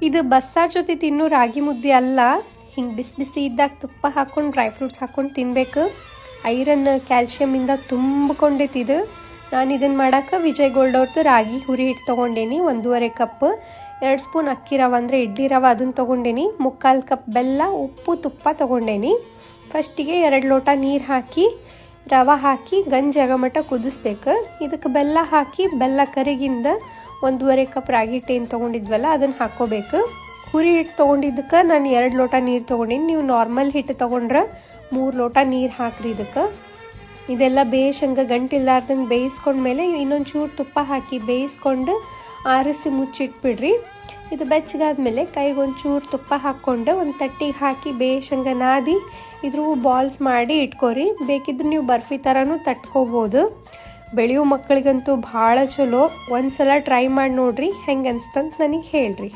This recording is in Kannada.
ಇದು ಬಸ್ಸಾರ್ ಜೊತೆ ತಿನ್ನೋ ರಾಗಿ ಮುದ್ದೆ ಅಲ್ಲ. ಹಿಂಗೆ ಬಿಸಿ ಬಿಸಿ ಇದ್ದಾಗ ತುಪ್ಪ ಹಾಕ್ಕೊಂಡು ಡ್ರೈ ಫ್ರೂಟ್ಸ್ ಹಾಕ್ಕೊಂಡು ತಿನ್ನಬೇಕು. ಐರನ್ ಕ್ಯಾಲ್ಶಿಯಮಿಂದ ತುಂಬಿಕೊಂಡೈತಿ ಇದು. ನಾನು ಇದನ್ನು ಮಾಡೋಕೆ ವಿಜಯ್ ಗೋಲ್ಡ್ ಅವ್ರದ್ದು ರಾಗಿ ಹುರಿ ಹಿಟ್ಟು ತೊಗೊಂಡೇನಿ. 1.5 ಕಪ್, 2 ಸ್ಪೂನ್ ಅಕ್ಕಿ ರವೆ ಅಂದರೆ ಇಡ್ಲಿ ರವೆ ಅದನ್ನು ತೊಗೊಂಡೇನಿ. 3/4 ಕಪ್ ಬೆಲ್ಲ, ಉಪ್ಪು, ತುಪ್ಪ ತೊಗೊಂಡೇನಿ. ಫಸ್ಟಿಗೆ 2 ಲೋಟ ನೀರು ಹಾಕಿ ರವೆ ಹಾಕಿ ಗಂಜಿ ಮಟ್ಟ ಕುದಿಸ್ಬೇಕು. ಇದಕ್ಕೆ ಬೆಲ್ಲ ಹಾಕಿ ಬೆಲ್ಲ ಕರಿಗಿಂದ 1.5 ಕಪ್ ರಾಗಿ ಹಿಟ್ಟು ಏನು ತೊಗೊಂಡಿದ್ವಲ್ಲ ಅದನ್ನು ಹಾಕ್ಕೋಬೇಕು. ಹುರಿ ಹಿಟ್ಟು ತೊಗೊಂಡಿದ್ದಕ್ಕೆ ನಾನು 2 ಲೋಟ ನೀರು ತೊಗೊಂಡಿನಿ. ನೀವು ನಾರ್ಮಲ್ ಹಿಟ್ಟು ತೊಗೊಂಡ್ರೆ 3 ಲೋಟ ನೀರು ಹಾಕ್ರಿ. ಇದಕ್ಕೆ ಇದೆಲ್ಲ ಬೇಷಂಗೆ ಗಂಟಿಲ್ಲಾರ್ದಂಗೆ ಬೇಯಿಸ್ಕೊಂಡ್ಮೇಲೆ ಇನ್ನೊಂದು ಚೂರು ತುಪ್ಪ ಹಾಕಿ ಬೇಯಿಸ್ಕೊಂಡು ಆರಿಸಿ ಮುಚ್ಚಿಟ್ಬಿಡ್ರಿ. ಇದು ಬೆಚ್ಚಗಾದ್ಮೇಲೆ ಕೈಗೊಂಚೂರು ತುಪ್ಪ ಹಾಕ್ಕೊಂಡು ಒಂದು ತಟ್ಟಿಗೆ ಹಾಕಿ ಬೇಷಂಗೆ ನಾದಿ ಇದ್ರ ಬಾಲ್ಸ್ ಮಾಡಿ ಇಟ್ಕೋರಿ. ಬೇಕಿದ್ರೆ ನೀವು ಬರ್ಫಿ ಥರನೂ ತಟ್ಕೋಬೋದು. ಬೆಳೆಯೋ ಮಕ್ಕಳಿಗಂತೂ ಭಾಳ ಚಲೋ. ಒಂದ್ಸಲ ಟ್ರೈ ಮಾಡಿ ನೋಡ್ರಿ, ಹೆಂಗೆ ಅನ್ಸ್ತಂತ ನನಗೆ ಹೇಳ್ರಿ.